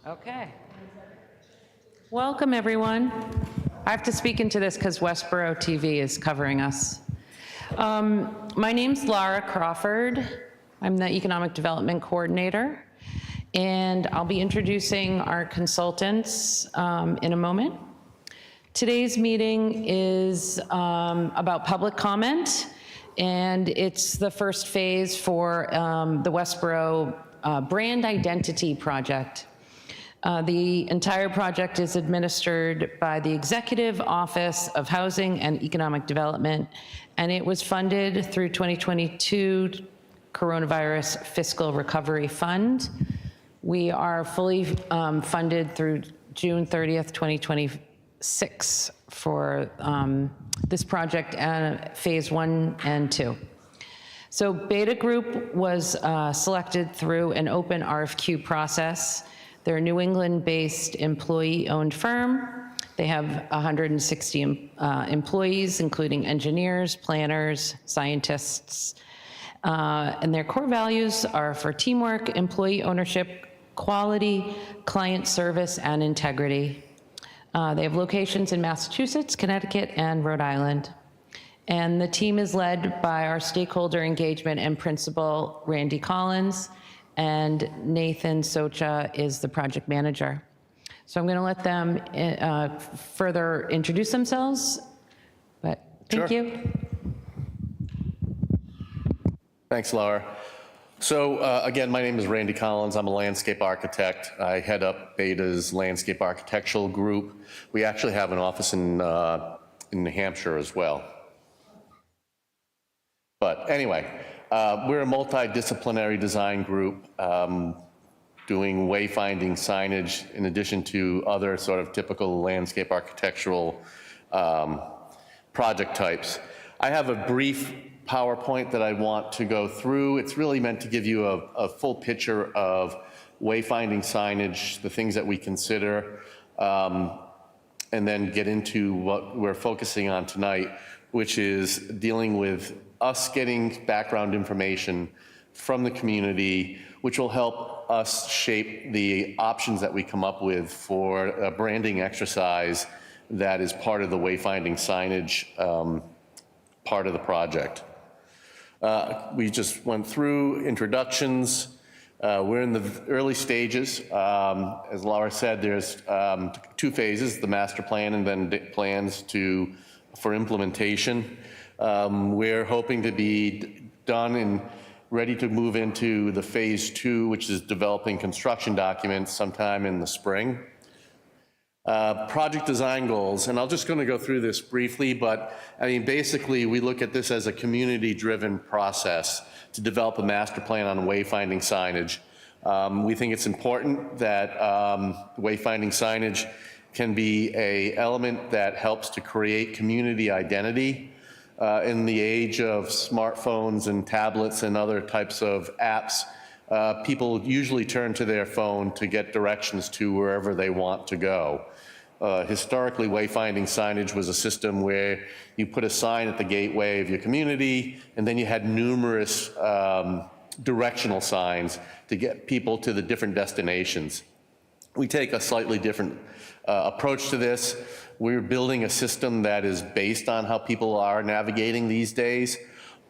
Okay. Welcome, everyone. I have to speak into this because Westborough TV is covering us. My name's Laura Crawford. I'm the Economic Development Coordinator, and I'll be introducing our consultants in a moment. Today's meeting is about public comment, and it's the first phase for the Westborough Brand Identity Project. The entire project is administered by the Executive Office of Housing and Economic Development, and it was funded through 2022 Coronavirus Fiscal Recovery Fund. We are fully funded through June 30th, 2026 for this project and phase 1 and 2. So Beta Group was selected through an open RFQ process. They're a New England-based employee-owned firm. They have 160 employees, including engineers, planners, scientists. And their core values are for teamwork, employee ownership, quality, client service, and integrity. They have locations in Massachusetts, Connecticut, and Rhode Island. And the team is led by our stakeholder engagement and principal, Randy Collins, and Nathan Socha is the project manager. So I'm going to let them further introduce themselves, but thank you. Thanks, Laura. So again, my name is Randy Collins. I'm a landscape architect. I head up Beta's landscape architectural group. We actually have an office in New Hampshire as well. But anyway, we're a multidisciplinary design group doing wayfinding signage in addition to other sort of typical landscape architectural project types. I have a brief PowerPoint that I want to go through. It's really meant to give you a full picture of wayfinding signage, the things that we consider, and then get into what we're focusing on tonight, which is dealing with us getting background information from the community, which will help us shape the options that we come up with for a branding exercise that is part of the wayfinding signage part of the project. We just went through introductions. We're in the early stages. As Laura said, there's 2 phases, the master plan and then plans for implementation. We're hoping to be done and ready to move into the phase 2, which is developing construction documents sometime in the spring. Project design goals, and I'm just going to go through this briefly, but I mean, basically we look at this as a community-driven process to develop a master plan on wayfinding signage. We think it's important that wayfinding signage can be an element that helps to create community identity. In the age of smartphones and tablets and other types of apps, people usually turn to their phone to get directions to wherever they want to go. Historically, wayfinding signage was a system where you put a sign at the gateway of your community, and then you had numerous directional signs to get people to the different destinations. We take a slightly different approach to this. We're building a system that is based on how people are navigating these days,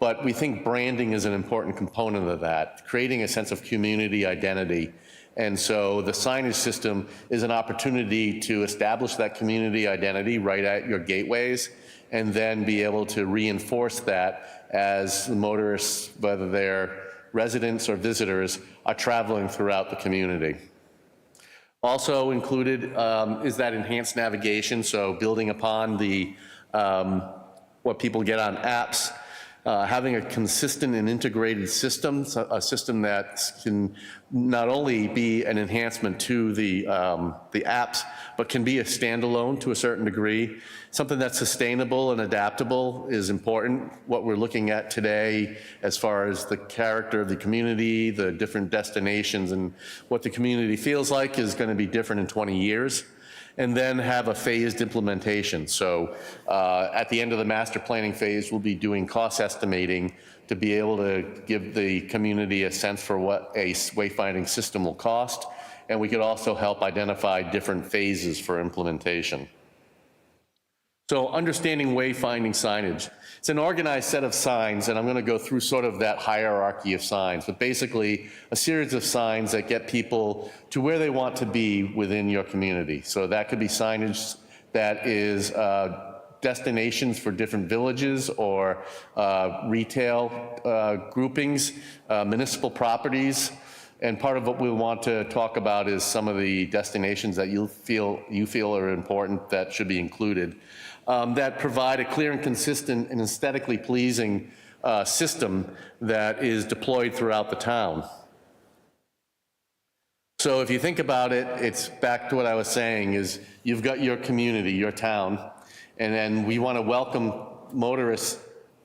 but we think branding is an important component of that, creating a sense of community identity. And so the signage system is an opportunity to establish that community identity right at your gateways, and then be able to reinforce that as the motorists, whether they're residents or visitors, are traveling throughout the community. Also included is that enhanced navigation, so building upon the what people get on apps, having a consistent and integrated system, a system that can not only be an enhancement to the apps, but can be a standalone to a certain degree. Something that's sustainable and adaptable is important. What we're looking at today as far as the character of the community, the different destinations, and what the community feels like is going to be different in 20 years. And then have a phased implementation. So at the end of the master planning phase, we'll be doing cost estimating to be able to give the community a sense for what a wayfinding system will cost, and we could also help identify different phases for implementation. So understanding wayfinding signage. It's an organized set of signs, and I'm going to go through sort of that hierarchy of signs, but basically a series of signs that get people to where they want to be within your community. So that could be signage that is destinations for different villages or retail groupings, municipal properties. And part of what we want to talk about is some of the destinations that you feel are important that should be included, that provide a clear and consistent and aesthetically pleasing system that is deployed throughout the town. So if you think about it, it's back to what I was saying, is you've got your community, your town, and then we want to welcome motorists,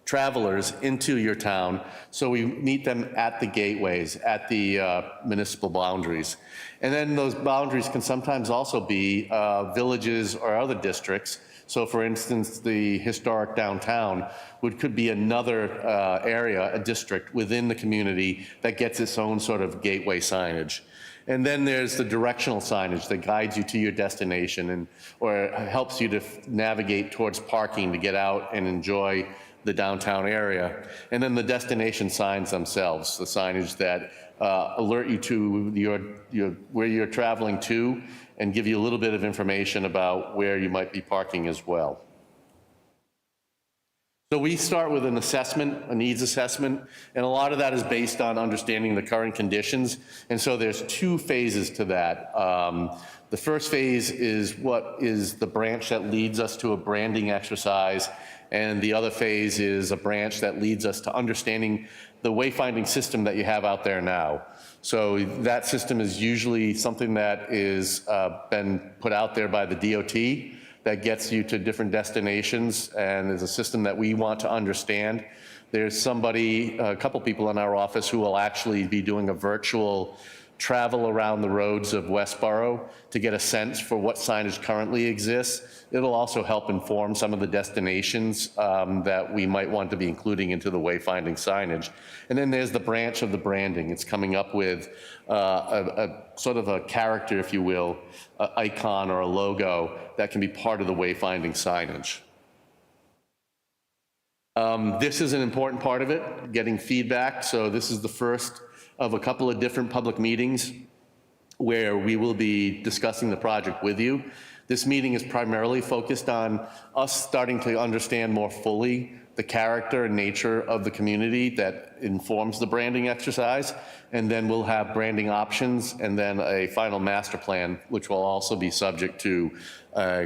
travelers into your town, so we meet them at the gateways, at the municipal boundaries. And then those boundaries can sometimes also be villages or other districts. So for instance, the historic downtown could be another area, a district within the community that gets its own sort of gateway signage. And then there's the directional signage that guides you to your destination or helps you to navigate towards parking to get out and enjoy the downtown area. And then the destination signs themselves, the signage that alert you to where you're traveling to and give you a little bit of information about where you might be parking as well. So we start with an assessment, a needs assessment, and a lot of that is based on understanding the current conditions. And so there's two phases to that. The first phase is what is the branch that leads us to a branding exercise, and the other phase is a branch that leads us to understanding the wayfinding system that you have out there now. So that system is usually something that is been put out there by the DOT that gets you to different destinations, and is a system that we want to understand. There's a couple people in our office who will actually be doing a virtual travel around the roads of Westborough to get a sense for what signage currently exists. It'll also help inform some of the destinations that we might want to be including into the wayfinding signage. And then there's the branch of the branding. It's coming up with a sort of a character, if you will, an icon or a logo that can be part of the wayfinding signage. This is an important part of it, getting feedback. So this is the first of a couple of different public meetings where we will be discussing the project with you. This meeting is primarily focused on us starting to understand more fully the character and nature of the community that informs the branding exercise. And then we'll have branding options and then a final master plan, which will also be subject to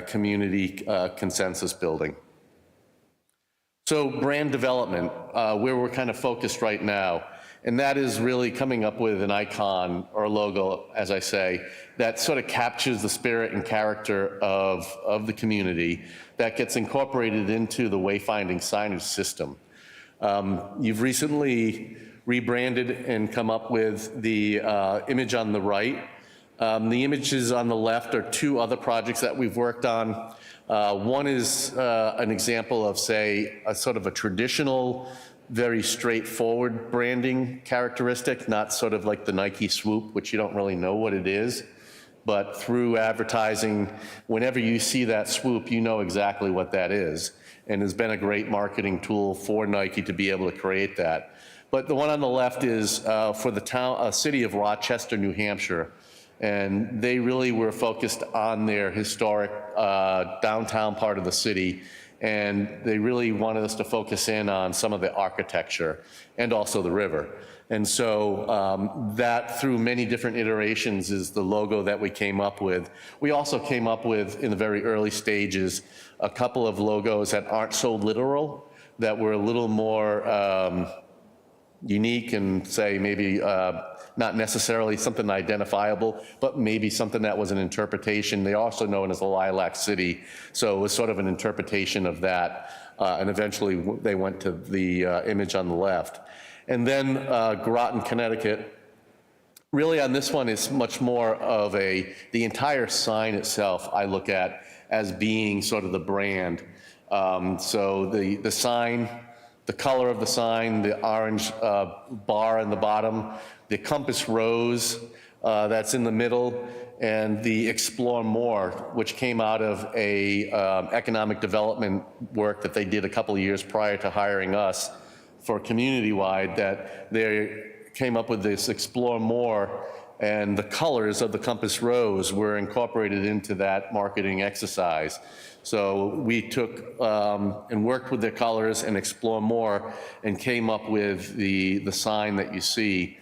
community consensus building. So brand development, where we're kind of focused right now. And that is really coming up with an icon or a logo, as I say, that sort of captures the spirit and character of the community that gets incorporated into the wayfinding signage system. You've recently rebranded and come up with the image on the right. The images on the left are two other projects that we've worked on. One is an example of, say, a sort of a traditional, very straightforward branding characteristic, not sort of like the Nike swoop, which you don't really know what it is. But through advertising, whenever you see that swoop, you know exactly what that is. And has been a great marketing tool for Nike to be able to create that. But the one on the left is for the city of Rochester, New Hampshire. And they really were focused on their historic downtown part of the city. And they really wanted us to focus in on some of the architecture and also the river. And so that, through many different iterations, is the logo that we came up with. We also came up with, in the very early stages, a couple of logos that aren't so literal, that were a little more unique and, say, maybe not necessarily something identifiable, but maybe something that was an interpretation. They're also known as the Lilac City, so it was sort of an interpretation of that. And eventually they went to the image on the left. And then Groton, Connecticut. Really on this one is much more of the entire sign itself I look at as being sort of the brand. So the sign, the color of the sign, the orange bar in the bottom, the compass rose, that's in the middle, and the Explore More, which came out of a economic development work that they did a couple of years prior to hiring us for community-wide, that they came up with this Explore More, and the colors of the compass rose were incorporated into that marketing exercise. So we took and worked with their colors and Explore More and came up with the sign that you see.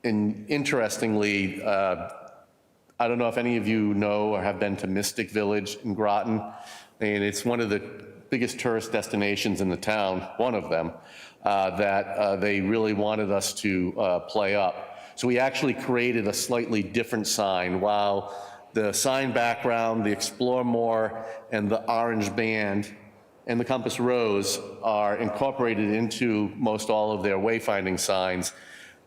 And interestingly, I don't know if any of you know or have been to Mystic Village in Groton, and it's one of the biggest tourist destinations in the town, one of them, that they really wanted us to play up. So we actually created a slightly different sign. While the sign background, the Explore More, and the orange band and the compass rose are incorporated into most all of their wayfinding signs,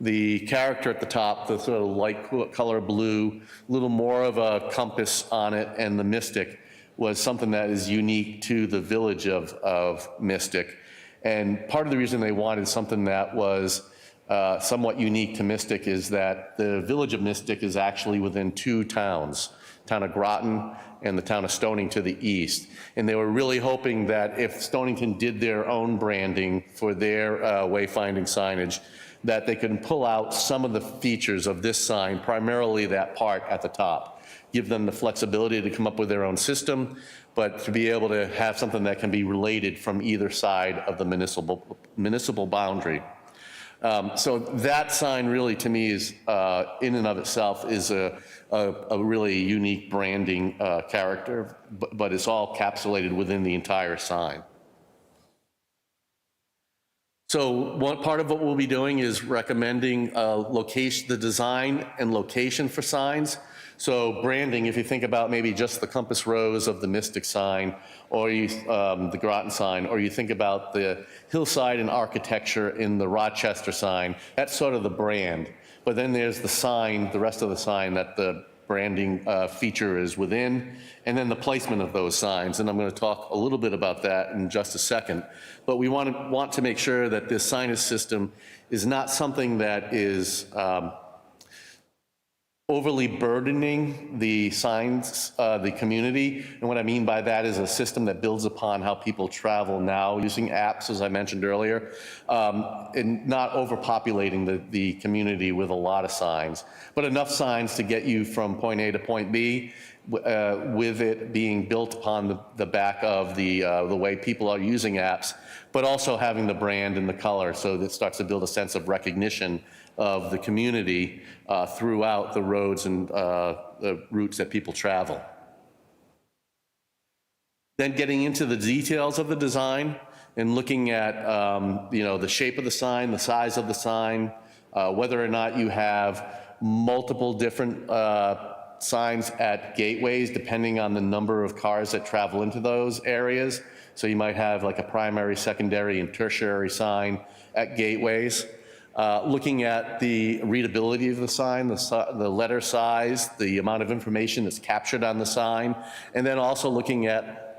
the character at the top, the sort of light color blue, a little more of a compass on it, and the Mystic was something that is unique to the village of Mystic. And part of the reason they wanted something that was somewhat unique to Mystic is that the village of Mystic is actually within two towns, town of Groton and the town of Stonington to the east. And they were really hoping that if Stonington did their own branding for their wayfinding signage, that they could pull out some of the features of this sign, primarily that part at the top, give them the flexibility to come up with their own system, but to be able to have something that can be related from either side of the municipal boundary. So that sign really, to me, is in and of itself is a really unique branding character, but it's all encapsulated within the entire sign. So one part of what we'll be doing is recommending location, the design and location for signs. So branding, if you think about maybe just the compass rose of the Mystic sign, or the Groton sign, or you think about the hillside and architecture in the Rochester sign, that's sort of the brand. But then there's the sign, the rest of the sign that the branding feature is within, and then the placement of those signs. And I'm going to talk a little bit about that in just a second. But we want to make sure that this signage system is not something that is overly burdening the signs, the community. And what I mean by that is a system that builds upon how people travel now using apps, as I mentioned earlier, and not overpopulating the community with a lot of signs, but enough signs to get you from point A to point B, with it being built upon the back of the way people are using apps, but also having the brand and the color, so that it starts to build a sense of recognition of the community throughout the roads and the routes that people travel. Then getting into the details of the design and looking at the shape of the sign, the size of the sign, whether or not you have multiple different signs at gateways depending on the number of cars that travel into those areas. So you might have like a primary, secondary, and tertiary sign at gateways. Looking at the readability of the sign, the letter size, the amount of information that's captured on the sign, and then also looking at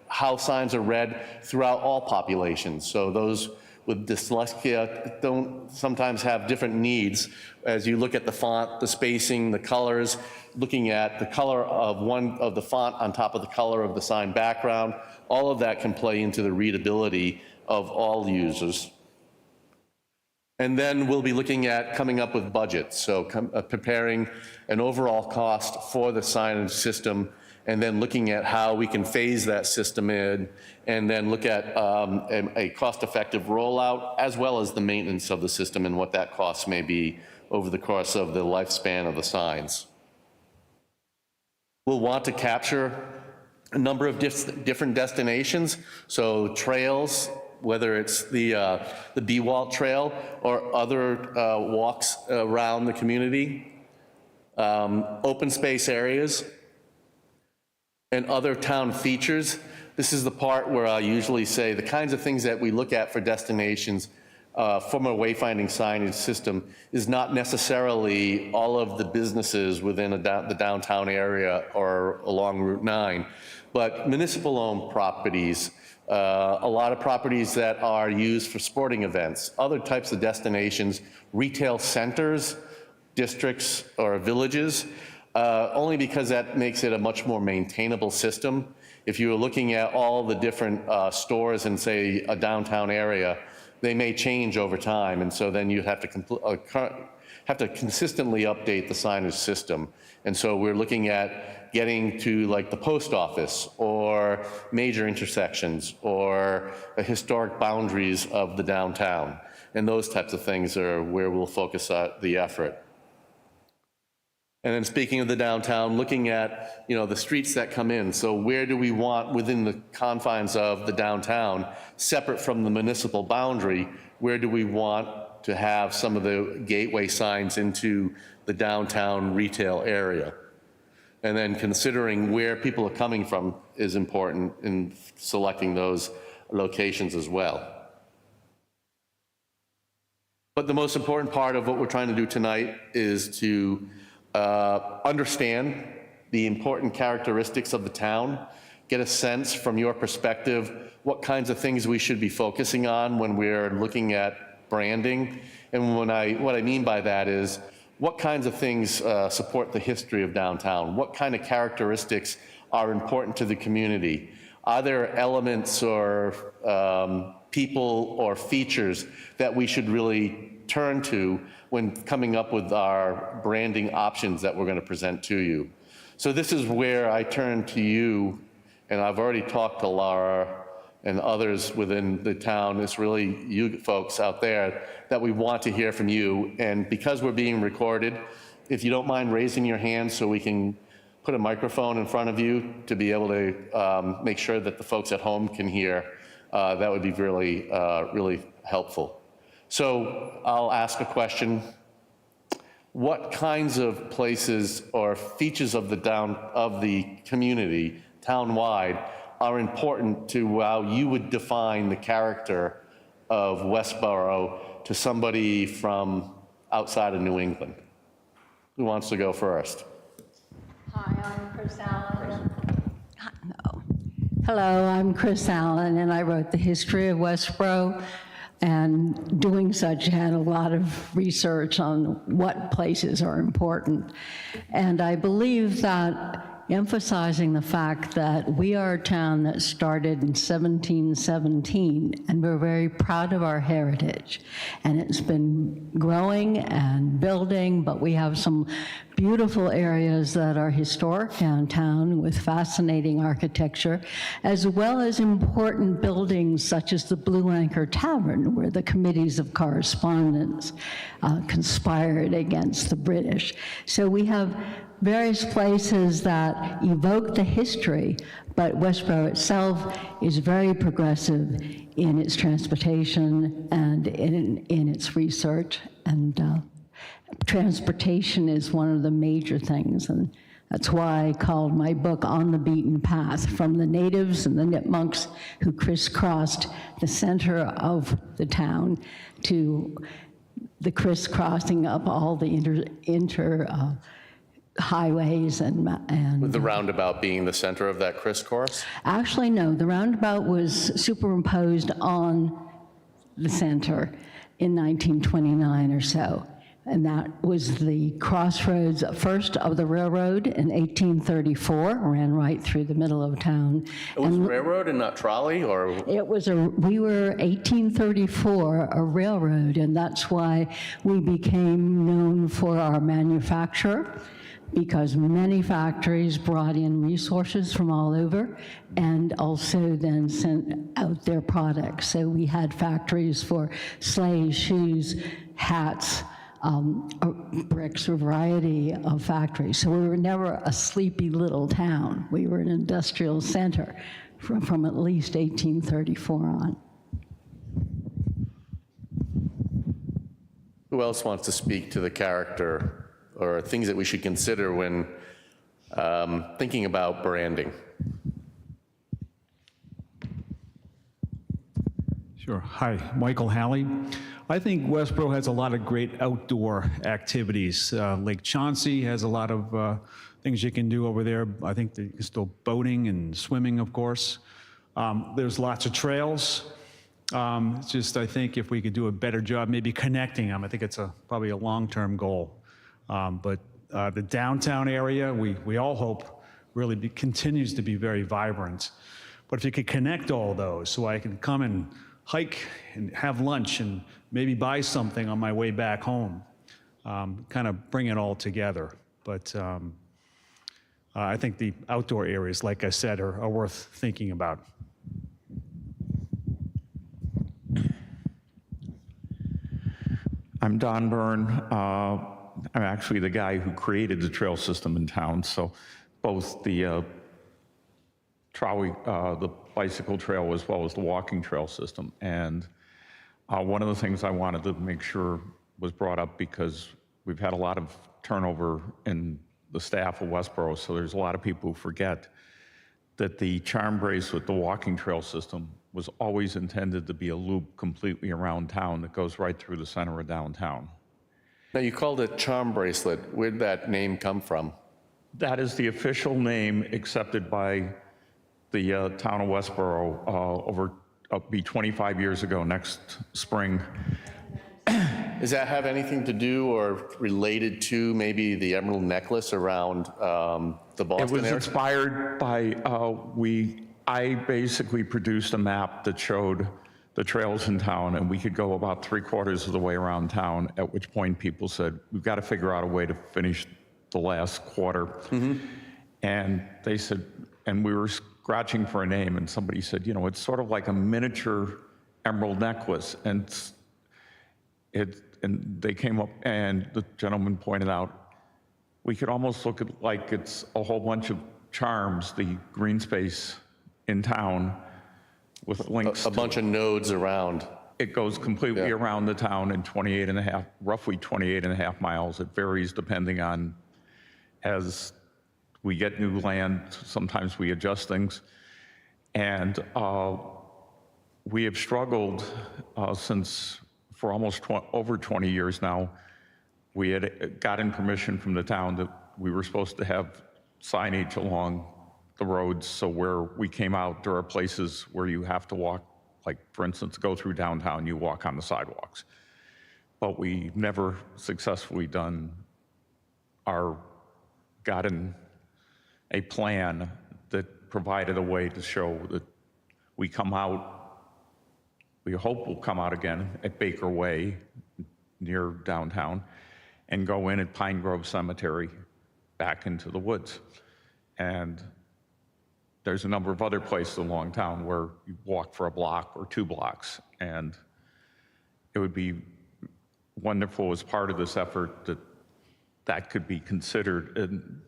how signs are read throughout all populations. So those with dyslexia don't sometimes have different needs. As you look at the font, the spacing, the colors, looking at the color of the font on top of the color of the sign background, all of that can play into the readability of all users. And then we'll be looking at coming up with budgets, so preparing an overall cost for the signage system, and then looking at how we can phase that system in, and then look at a cost-effective rollout, as well as the maintenance of the system and what that cost may be over the course of the lifespan of the signs. We'll want to capture a number of different destinations, so trails, whether it's the B-Walt Trail or other walks around the community, open space areas, and other town features. This is the part where I usually say the kinds of things that we look at for destinations from a wayfinding signage system is not necessarily all of the businesses within the downtown area or along Route 9, but municipal-owned properties, a lot of properties that are used for sporting events, other types of destinations, retail centers, districts or villages, only because that makes it a much more maintainable system. If you were looking at all the different stores in, say, a downtown area, they may change over time, and so then you'd have to consistently update the signage system. And so we're looking at getting to like the post office or major intersections or the historic boundaries of the downtown. And those types of things are where we'll focus the effort. And then speaking of the downtown, looking at, the streets that come in. So where do we want within the confines of the downtown, separate from the municipal boundary, where do we want to have some of the gateway signs into the downtown retail area? And then considering where people are coming from is important in selecting those locations as well. But the most important part of what we're trying to do tonight is to understand the important characteristics of the town, get a sense from your perspective what kinds of things we should be focusing on when we're looking at branding. And what I mean by that is what kinds of things support the history of downtown? What kind of characteristics are important to the community? Are there elements or people or features that we should really turn to when coming up with our branding options that we're going to present to you? So this is where I turn to you, and I've already talked to Laura and others within the town. It's really you folks out there that we want to hear from you. And because we're being recorded, if you don't mind raising your hand so we can put a microphone in front of you to be able to make sure that the folks at home can hear, that would be really, really helpful. So I'll ask a question. What kinds of places or features of the community, town-wide, are important to how you would define the character of Westborough to somebody from outside of New England? Who wants to go first? Hi, I'm Chris Allen. No. Hello, I'm Chris Allen, and I wrote The History of Westborough. And doing such, had a lot of research on what places are important. And I believe that emphasizing the fact that we are a town that started in 1717, and we're very proud of our heritage. And it's been growing and building, but we have some beautiful areas that are historic downtown with fascinating architecture, as well as important buildings such as the Blue Anchor Tavern, where the committees of correspondence conspired against the British. So we have various places that evoke the history, but Westborough itself is very progressive in its transportation and in its research. And transportation is one of the major things, and that's why I called my book On the Beaten Path, from the natives and the nipmunks who crisscrossed the center of the town to the crisscrossing of all the highways and With the roundabout being the center of that crisscross? Actually, no, the roundabout was superimposed on the center in 1929 or so. And that was the crossroads, first of the railroad in 1834, ran right through the middle of town. It was railroad and not trolley, or? We were 1834, a railroad, and that's why we became known for our manufacture, because many factories brought in resources from all over and also then sent out their products. So we had factories for sleighs, shoes, hats, bricks, a variety of factories. So we were never a sleepy little town. We were an industrial center from at least 1834 on. Who else wants to speak to the character or things that we should consider when thinking about branding? Sure. Hi, Michael Halley. I think Westborough has a lot of great outdoor activities. Lake Chauncey has a lot of things you can do over there. I think there's still boating and swimming, of course. There's lots of trails. It's just, I think if we could do a better job maybe connecting them, I think it's probably a long-term goal. But the downtown area, we all hope really continues to be very vibrant. But if you could connect all those, so I can come and hike and have lunch and maybe buy something on my way back home, kind of bring it all together. But I think the outdoor areas, like I said, are worth thinking about. I'm Don Byrne. I'm actually the guy who created the trail system in town. So both the the bicycle trail as well as the walking trail system. And one of the things I wanted to make sure was brought up, because we've had a lot of turnover in the staff of Westborough, so there's a lot of people who forget that the charm bracelet, the walking trail system, was always intended to be a loop completely around town that goes right through the center of downtown. Now, you called it charm bracelet. Where'd that name come from? That is the official name accepted by the town of Westborough be 25 years ago next spring. Does that have anything to do or related to maybe the emerald necklace around the Boston It was area? inspired by, I basically produced a map that showed the trails in town, and we could go about 3/4 of the way around town, at which point people said, we've got to figure out a way to finish the last quarter. And they said, and we were scratching for a name, and somebody said, it's sort of like a miniature emerald necklace. And they came up, and the gentleman pointed out, we could almost look at like it's a whole bunch of charms, the green space in town with links. A bunch of nodes around. It goes completely around the town in roughly 28 and a half miles. It varies depending on, as we get new land, sometimes we adjust things. And we have struggled since, for almost over 20 years now. We had gotten permission from the town that we were supposed to have signage along the roads, so where we came out, there are places where you have to walk, like for instance, go through downtown, you walk on the sidewalks. But we never successfully gotten a plan that provided a way to show that we come out, we hope we'll come out again at Baker Way near downtown and go in at Pine Grove Cemetery back into the woods. And there's a number of other places along town where you walk for a block or 2 blocks. And it would be wonderful as part of this effort that could be considered and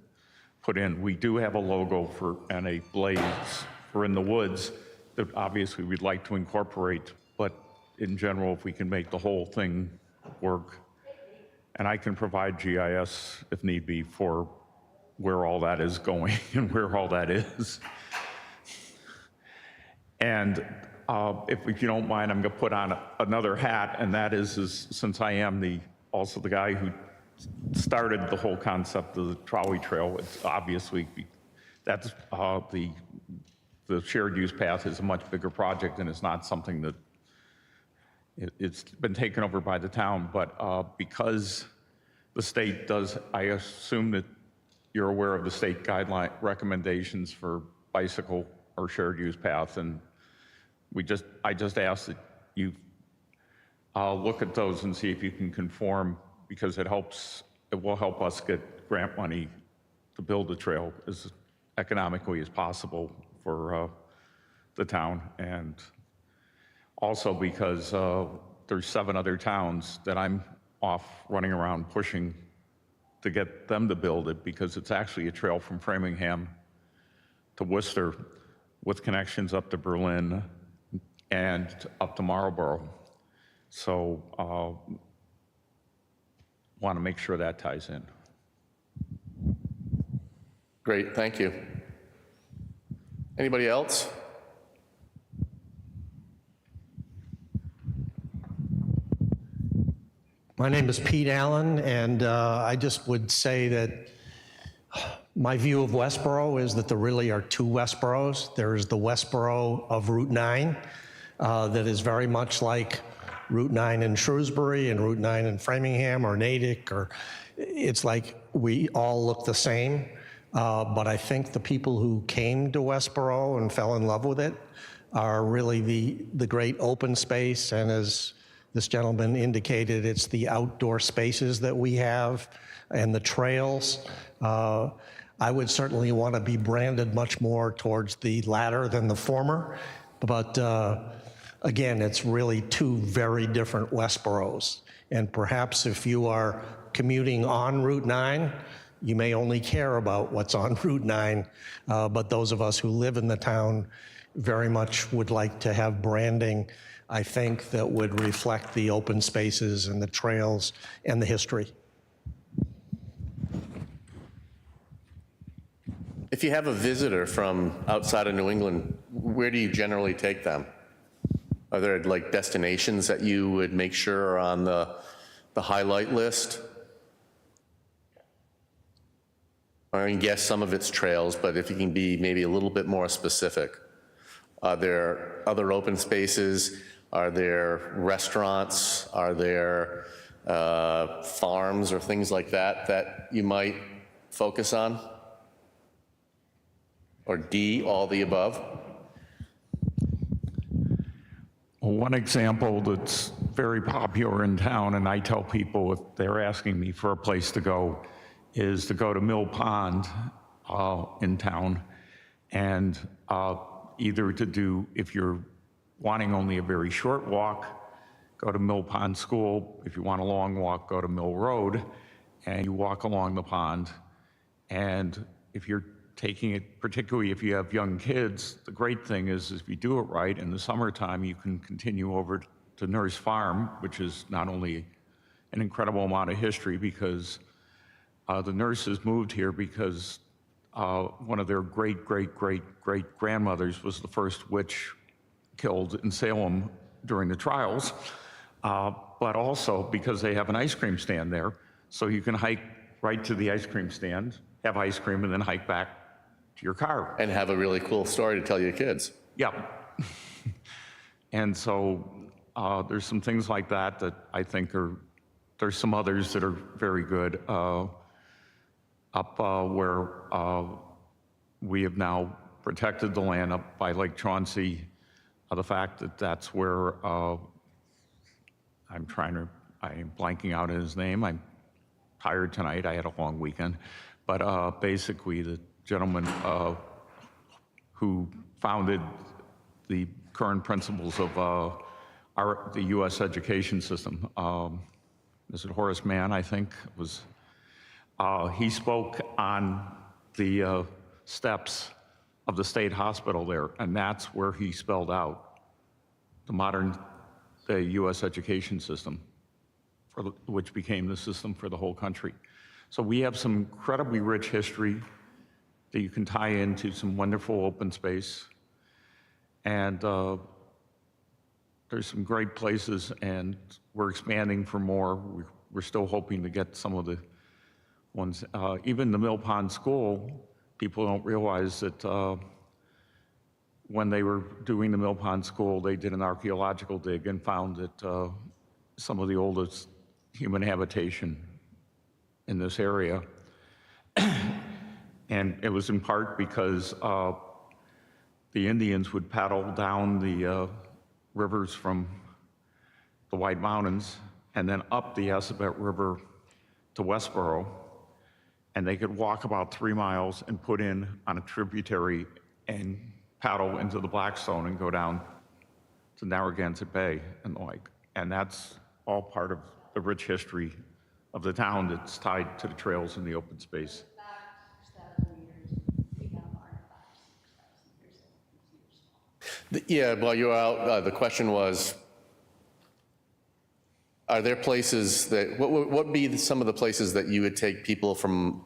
put in. We do have a logo and a blaze for in the woods that obviously we'd like to incorporate, but in general, if we can make the whole thing work. And I can provide GIS if need be for where all that is going and where all that is. And if you don't mind, I'm going to put on another hat, and that is since I am also the guy who started the whole concept of the trolley trail, it's obviously that's the shared use path is a much bigger project, and it's not something that it's been taken over by the town. But because the state does, I assume that you're aware of the state guideline recommendations for bicycle or shared use paths, and I just ask that you look at those and see if you can conform, because it will help us get grant money to build the trail as economically as possible for the town. And also because there's 7 other towns that I'm off running around pushing to get them to build it, because it's actually a trail from Framingham to Worcester with connections up to Berlin and up to Marlborough. So want to make sure that ties in. Great, thank you. Anybody else? My name is Pete Allen, and I just would say that my view of Westborough is that there really are 2 Westboroughs. There is the Westborough of Route 9 that is very much like Route 9 in Shrewsbury and Route 9 in Framingham or Natick, or it's like we all look the same. But I think the people who came to Westborough and fell in love with it are really the great open space. And as this gentleman indicated, it's the outdoor spaces that we have and the trails. I would certainly want to be branded much more towards the latter than the former. But again, it's really two very different Westboroughs. And perhaps if you are commuting on Route 9, you may only care about what's on Route 9, but those of us who live in the town very much would like to have branding, I think, that would reflect the open spaces and the trails and the history. If you have a visitor from outside of New England, where do you generally take them? Are there like destinations that you would make sure are on the highlight list? I can guess some of it's trails, but if you can be maybe a little bit more specific. Are there other open spaces? Are there restaurants? Are there farms or things like that that you might focus on? Or D, all the above? Well, one example that's very popular in town, and I tell people if they're asking me for a place to go, is to go to Mill Pond in town, and either to do, if you're wanting only a very short walk, go to Mill Pond School. If you want a long walk, go to Mill Road, and you walk along the pond. And if you're taking it, particularly if you have young kids, the great thing is if you do it right, in the summertime, you can continue over to Nurse Farm, which is not only an incredible amount of history because the nurses moved here because one of their great-great-great-great-grandmothers was the first witch killed in Salem during the trials, but also because they have an ice cream stand there. So you can hike right to the ice cream stand, have ice cream, and then hike back to your car. And have a really cool story to tell your kids. Yeah. And so there's some things like that that I think there's some others that are very good. Up where we have now protected the land up by Lake Chauncey, the fact that that's where I'm blanking out his name. I'm tired tonight. I had a long weekend. But basically, the gentleman who founded the current principles of the U.S. education system, is it Horace Mann, I think, was. He spoke on the steps of the state hospital there, and that's where he spelled out the U.S. education system, which became the system for the whole country. So we have some incredibly rich history that you can tie into some wonderful open space. And there's some great places, and we're expanding for more. We're still hoping to get some of the ones, even the Mill Pond School, people don't realize that when they were doing the Mill Pond School, they did an archaeological dig and found that some of the oldest human habitation in this area. And it was in part because the Indians would paddle down the rivers from the White Mountains and then up the Assabet River to Westborough. And they could walk about 3 miles and put in on a tributary and paddle into the Blackstone and go down to Narragansett Bay and the like. And that's all part of the rich history of the town that's tied to the trails and the open space. Yeah, while you're out, the question was, are there places that, what would be some of the places that you would take people from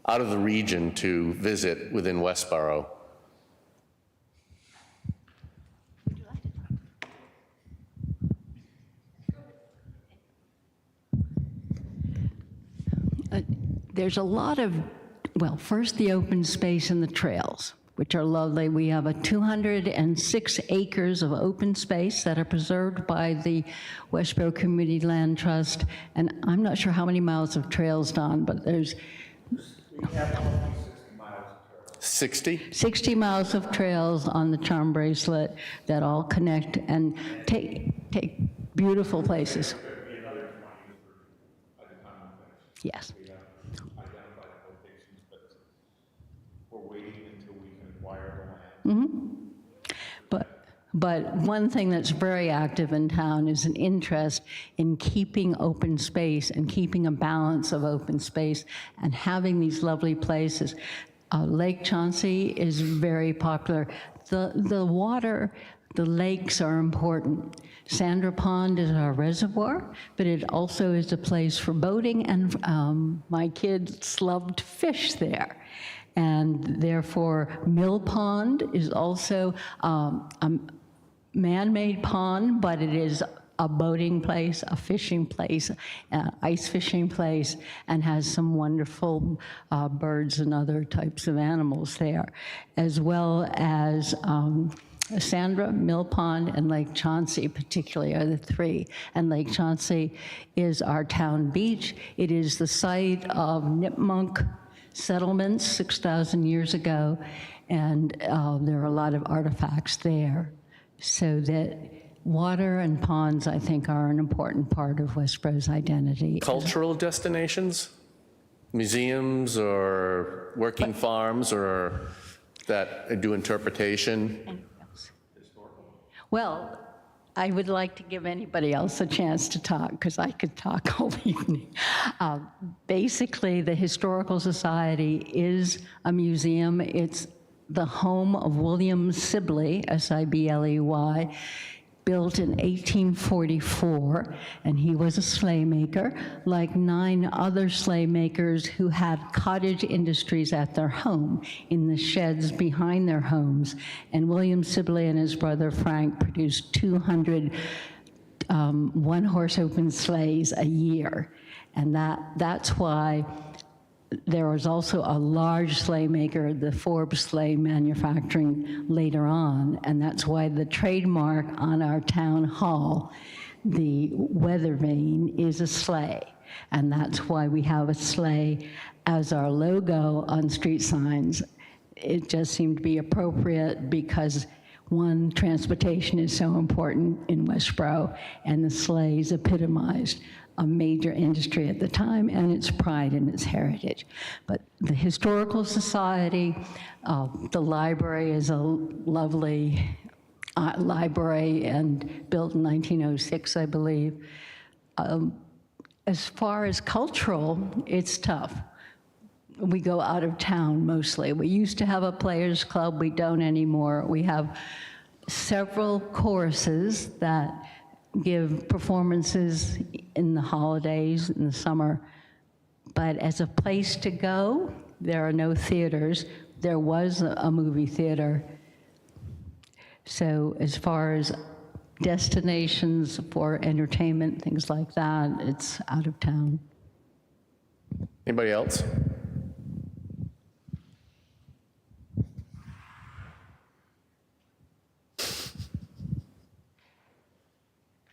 out of the region to visit within Westborough? There's a lot of, well, first the open space and the trails. which are lovely. We have a 206 acres of open space that are preserved by the Westborough Community Land Trust. And I'm not sure how many miles of trails, Don, but there's 60 miles of trails on the Charm Bracelet that all connect and take beautiful places. Yes. But one thing that's very active in town is an interest in keeping open space and keeping a balance of open space and having these lovely places. Lake Chauncey is very popular. The water, the lakes are important. Sandra Pond is our reservoir, but it also is a place for boating, and my kids love to fish there. And therefore, Mill Pond is also a man-made pond, but it is a boating place, a fishing place, ice fishing place, and has some wonderful birds and other types of animals there, as well as Sandra, Mill Pond, and Lake Chauncey particularly are the three. And Lake Chauncey is our town beach. It is the site of Nipmuc settlements 6,000 years ago, and there are a lot of artifacts there. So that water and ponds, I think, are an important part of Westborough's identity. Cultural destinations? Museums or working farms or that do interpretation? Anything else? Well, I would like to give anybody else a chance to talk, because I could talk all evening. Basically, the Historical Society is a museum. It's the home of William Sibley, S-I-B-L-E-Y, built in 1844, and he was a sleigh maker, like 9 other sleigh makers who had cottage industries at their home, in the sheds behind their homes. And William Sibley and his brother Frank produced 200 one-horse open sleighs a year. And that's why there was also a large sleigh maker, the Forbes Sleigh Manufacturing, later on, and that's why the trademark on our town hall, the weather vane, is a sleigh. And that's why we have a sleigh as our logo on street signs. It just seemed to be appropriate because, one, transportation is so important in Westborough, and the sleighs epitomized a major industry at the time and its pride and its heritage. But the Historical Society, the library is a lovely library and built in 1906, I believe. As far as cultural, it's tough. We go out of town mostly. We used to have a players club, we don't anymore. We have several choruses that give performances in the holidays, in the summer. But as a place to go, there are no theaters. There was a movie theater. So as far as destinations for entertainment, things like that, it's out of town. Anybody else?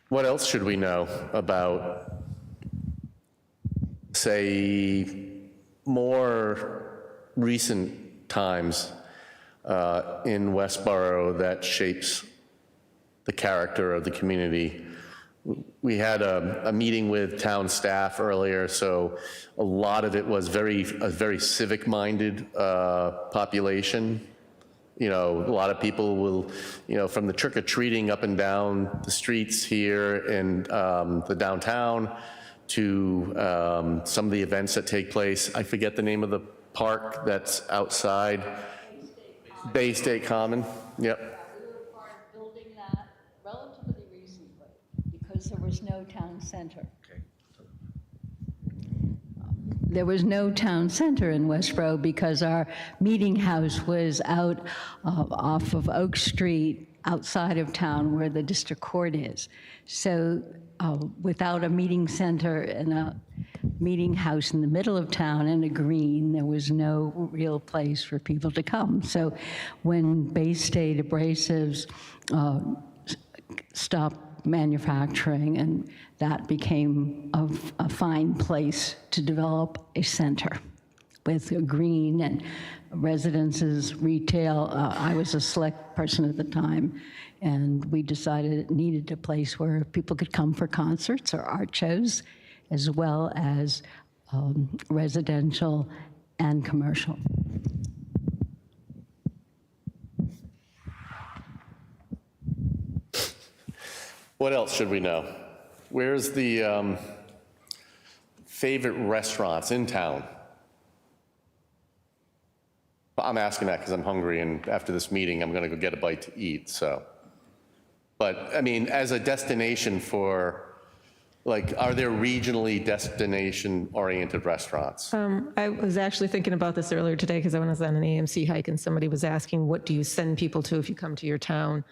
What else should we know about, say, more recent times in Westborough that shapes the character of the community? We had a meeting with town staff earlier, so a lot of it was a very civic-minded population. You know, a lot of people will, from the trick-or-treating up and down the streets here in the downtown to some of the events that take place. I forget the name of the park that's outside. Bay State Common, yep. We were part of building that relatively recently because there was no town center. There was no town center in Westborough because our meeting house was out off of Oak Street, outside of town where the district court is. So without a meeting center and meeting house in the middle of town and a green. There was no real place for people to come. So when Bay State Abrasives stopped manufacturing, and that became a fine place to develop a center with a green and residences, retail. I was a select person at the time, and we decided it needed a place where people could come for concerts or art shows, as well as residential and commercial. What else should we know? Where's the favorite restaurants in town? I'm asking that because I'm hungry, and after this meeting, I'm going to go get a bite to eat, so. But, I mean, as a destination for, like, are there regionally destination-oriented restaurants? I was actually thinking about this earlier today because I was on an AMC hike and somebody was asking, what do you send people to if you come to your town?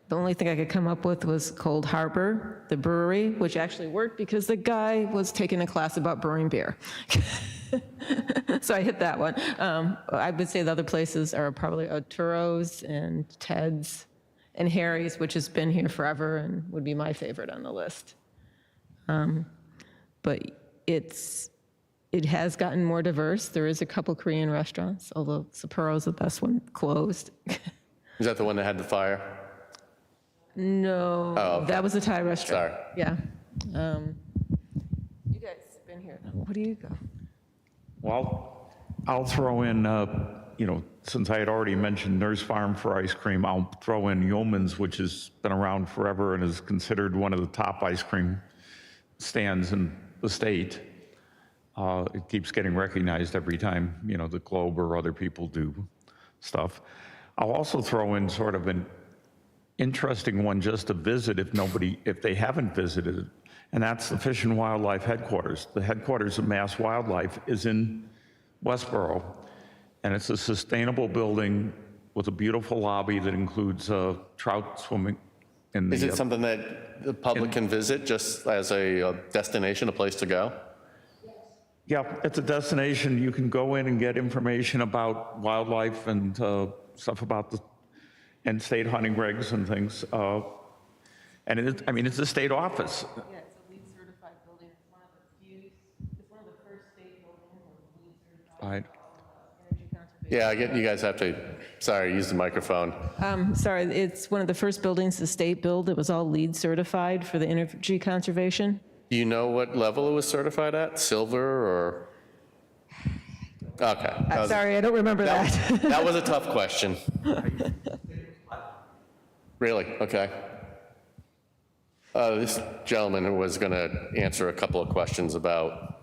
The only thing I could come up with was Cold Harbor, the brewery, which actually worked because the guy was taking a class about brewing beer. So I hit that one. I would say the other places are probably Arturo's and Ted's and Harry's, which has been here forever and would be my favorite on the list. But it has gotten more diverse. There is a couple Korean restaurants, although Sapporo's the best one, closed. Is that the one that had the fire? No, Oh, okay. that was a Thai restaurant. Sorry. Yeah. You guys have been here. What do you go? Well, I'll throw in, since I had already mentioned Nurse Farm for ice cream, I'll throw in Yeoman's, which has been around forever and is considered one of the top ice cream stands in the state. It keeps getting recognized every time, the Globe or other people do stuff. I'll also throw in sort of an interesting one just to visit if they haven't visited it, and that's the Fish and Wildlife headquarters. The headquarters of Mass Wildlife is in Westborough, and it's a sustainable building with a beautiful lobby that includes trout swimming. Is it something that the public can visit just as a destination, a place to go? Yeah, it's a destination. You can go in and get information about wildlife and stuff about and state hunting regs and things. And it's a state office. Yeah, it's a LEED certified building. It's one of the first state buildings with LEED certified Right. energy conservation. Yeah, you guys have to, sorry, use the microphone. Sorry, it's one of the first buildings the state built. It was all LEED certified for the energy conservation. Do you know what level it was certified at? Silver or? Okay. Sorry, I don't remember that. That was a tough question. Really? Okay. This gentleman who was going to answer a couple of questions about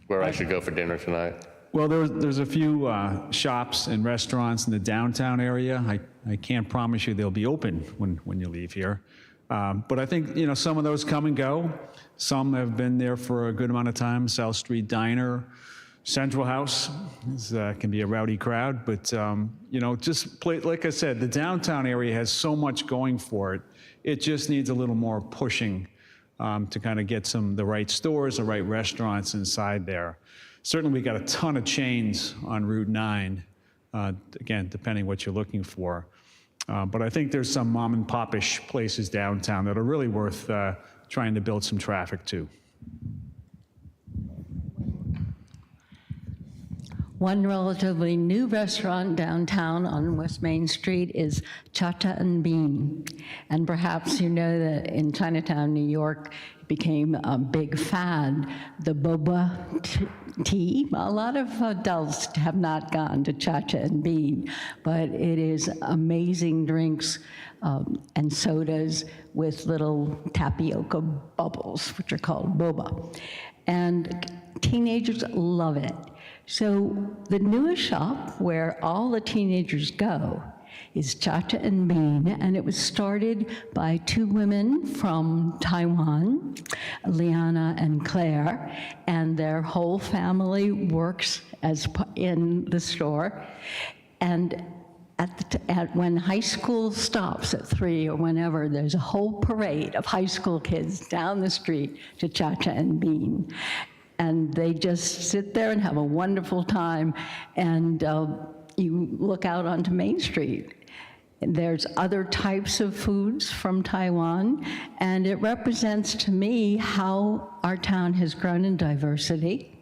where I should go for dinner tonight. Well, there's a few shops and restaurants in the downtown area. I can't promise you they'll be open when you leave here. But I think, some of those come and go. Some have been there for a good amount of time. South Street Diner, Central House can be a rowdy crowd. But, like I said, the downtown area has so much going for it. It just needs a little more pushing to kind of get the right stores, the right restaurants inside there. Certainly, we got a ton of chains on Route 9, again, depending what you're looking for. But I think there's some mom and pop-ish places downtown that are really worth trying to build some traffic to. One relatively new restaurant downtown on West Main Street is Cha-Cha and Bean. And perhaps you know that in Chinatown, New York, it became a big fad, the boba tea. A lot of adults have not gone to Cha-Cha and Bean, but it is amazing drinks and sodas with little tapioca bubbles, which are called boba. And teenagers love it. So the newest shop where all the teenagers go is Cha-Cha and Bean, and it was started by two women from Taiwan, Liana and Claire, and their whole family works in the store. And when high school stops at 3 or whenever, there's a whole parade of high school kids down the street to Cha-Cha and Bean. and they just sit there and have a wonderful time. And you look out onto Main Street. There's other types of foods from Taiwan, and it represents to me how our town has grown in diversity.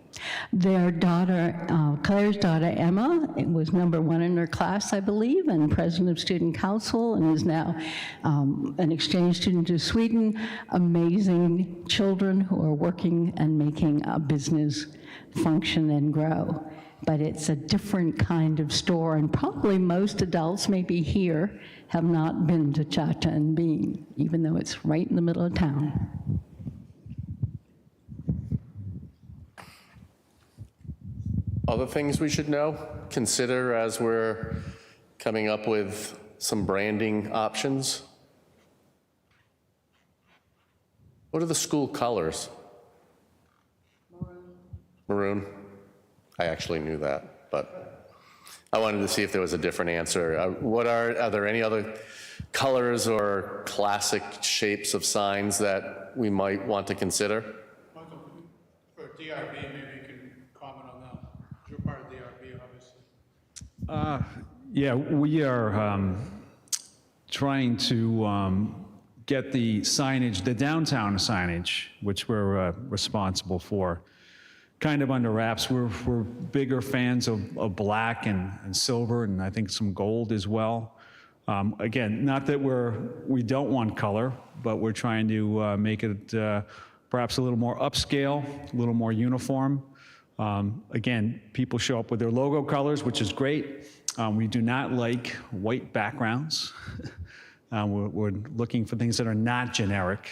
Their daughter, Claire's daughter, Emma, was #1 in her class, I believe, and president of student council, and is now an exchange student to Sweden. Amazing children who are working and making a business function and grow. But it's a different kind of store, and probably most adults, maybe here, have not been to Cha-Cha and Bean, even though it's right in the middle of town. Other things we should know, consider as we're coming up with some branding options. What are the school colors? Maroon. I actually knew that, but I wanted to see if there was a different answer. Are there any other colors or classic shapes of signs that we might want to consider? Michael, for DRB, maybe you can comment on that. You're part of DRB, obviously. Yeah, we are trying to get the signage, the downtown signage, which we're responsible for, kind of under wraps. We're bigger fans of black and silver, and I think some gold as well. Again, not that we don't want color, but we're trying to make it perhaps a little more upscale, a little more uniform. Again, people show up with their logo colors, which is great. We do not like white backgrounds. We're looking for things that are not generic.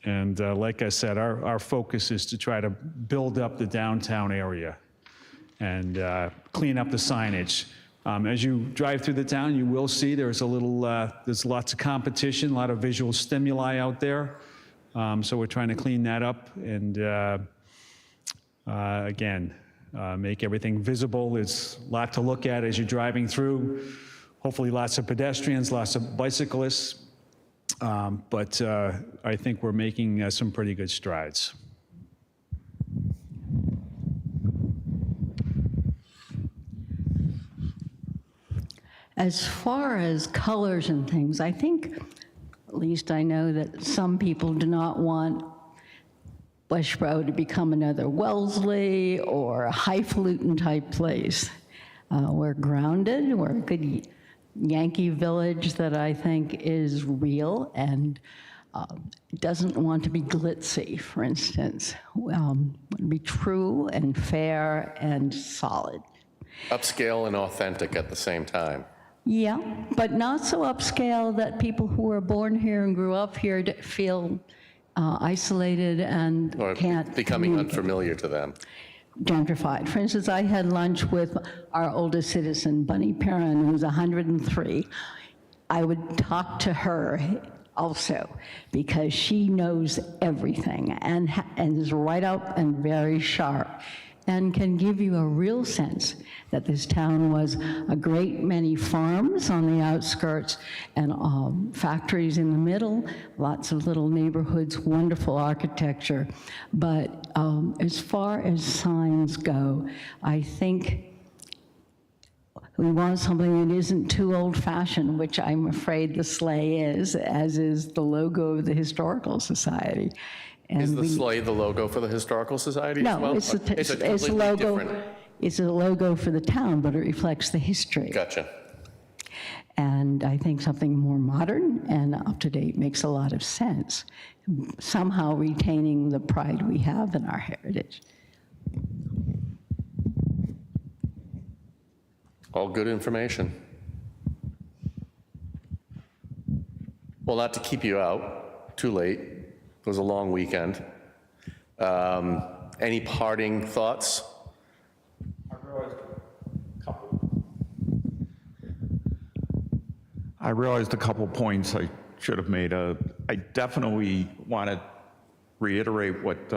And like I said, our focus is to try to build up the downtown area and clean up the signage. As you drive through the town, you will see there's there's lots of competition, a lot of visual stimuli out there. So we're trying to clean that up and again, make everything visible. There's a lot to look at as you're driving through. Hopefully lots of pedestrians, lots of bicyclists. But I think we're making some pretty good strides. As far as colors and things, I think, at least I know that some people do not want Westborough to become another Wellesley or a highfalutin type place. We're grounded, we're a good Yankee village that I think is real and doesn't want to be glitzy, for instance. Want to be true and fair and solid. Upscale and authentic at the same time. Yeah, but not so upscale that people who were born here and grew up here feel isolated and Or can't becoming communicate. unfamiliar to them. Gentrified. For instance, I had lunch with our oldest citizen, Bunny Perrin, who's 103. I would talk to her also because she knows everything and is right up and very sharp and can give you a real sense that this town was a great many farms on the outskirts and factories in the middle, lots of little neighborhoods, wonderful architecture. But as far as signs go, I think we want something that isn't too old-fashioned, which I'm afraid the sleigh is, as is the logo of the Historical Society. And Is the sleigh the logo for the Historical Society as well? No, it's a completely logo. different. It's a logo for the town, but it reflects the history. Gotcha. And I think something more modern and up-to-date makes a lot of sense, somehow retaining the pride we have in our heritage. All good information. Well, not to keep you out too late. It was a long weekend. Any parting thoughts? I realized a couple points I should have made. I definitely want to reiterate what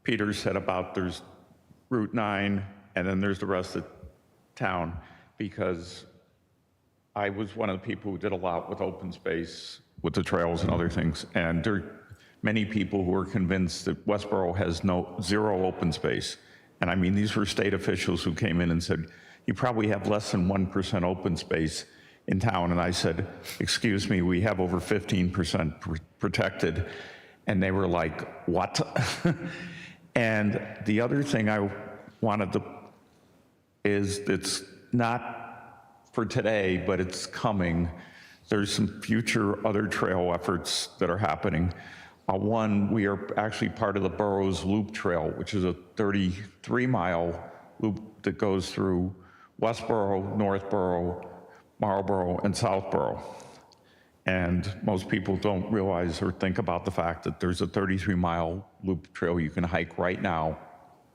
Peter said about there's Route 9 and then there's the rest of town, because I was one of the people who did a lot with open space, with the trails and other things, and there many people who are convinced that Westborough has zero open space. And I mean, these were state officials who came in and said, you probably have less than 1% open space in town. And I said, excuse me, we have over 15% protected. And they were like, what? And the other thing I wanted to, is it's not for today, but it's coming. There's some future other trail efforts that are happening. One, we are actually part of the borough's loop trail, which is a 33-mile loop that goes through Westborough, Northborough, Marlborough, and Southborough. And most people don't realize or think about the fact that there's a 33-mile loop trail you can hike right now.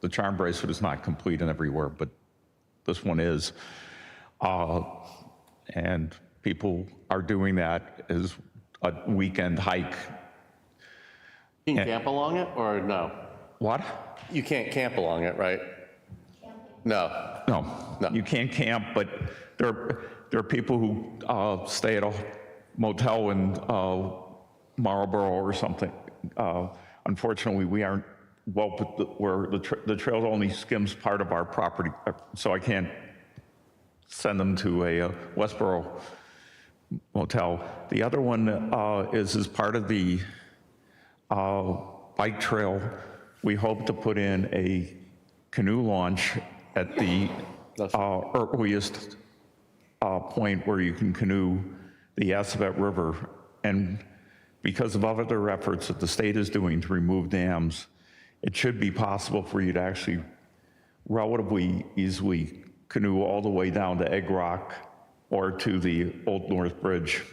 The charm bracelet is not complete and everywhere, but this one is. And people are doing that as a weekend hike. You can camp along it, or no? What? You can't camp along it, right? No. No, you can't camp, but there are people who stay at a motel in Marlborough or something. Unfortunately, we aren't well, where the trail only skims part of our property, so I can't send them to a Westborough motel. The other one is part of the bike trail. We hope to put in a canoe launch at the earliest point where you can canoe the Assabet River. And because of other efforts that the state is doing to remove dams, it should be possible for you to actually relatively easily canoe all the way down to Egg Rock or to the Old North Bridge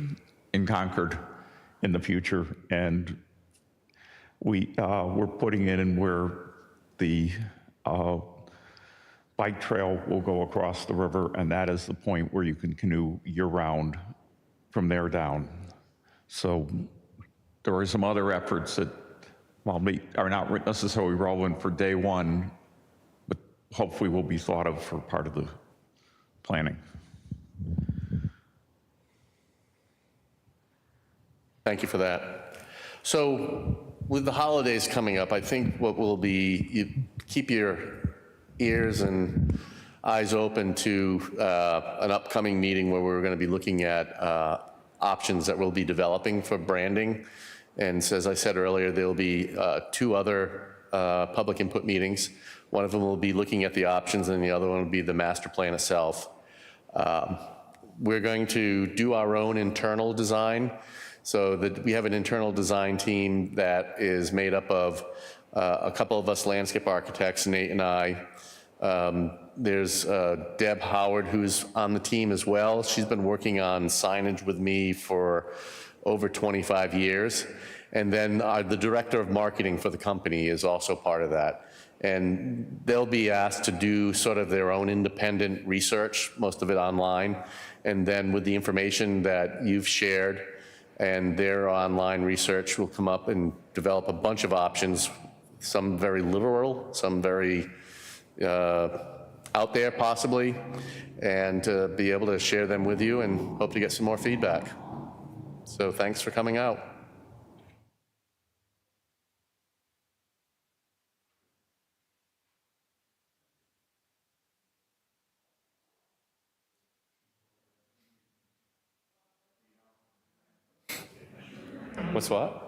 in Concord in the future. And we're putting it in where the bike trail will go across the river, and that is the point where you can canoe year-round from there down. So there are some other efforts that, well, are not necessarily relevant for day one, but hopefully will be thought of for part of the planning. Thank you for that. So with the holidays coming up, I think what will be, you keep your ears and eyes open to an upcoming meeting where we're going to be looking at options that we'll be developing for branding. And so, as I said earlier, there'll be 2 other public input meetings. One of them will be looking at the options, and the other one will be the master plan itself. We're going to do our own internal design, so that we have an internal design team that is made up of a couple of us landscape architects, Nate and I. There's Deb Howard, who's on the team as well. She's been working on signage with me for over 25 years. And then the director of marketing for the company is also part of that. And they'll be asked to do sort of their own independent research, most of it online. And then with the information that you've shared and their online research, will come up and develop a bunch of options, some very literal, some very out there possibly, and to be able to share them with you and hope to get some more feedback. So thanks for coming out. What's what?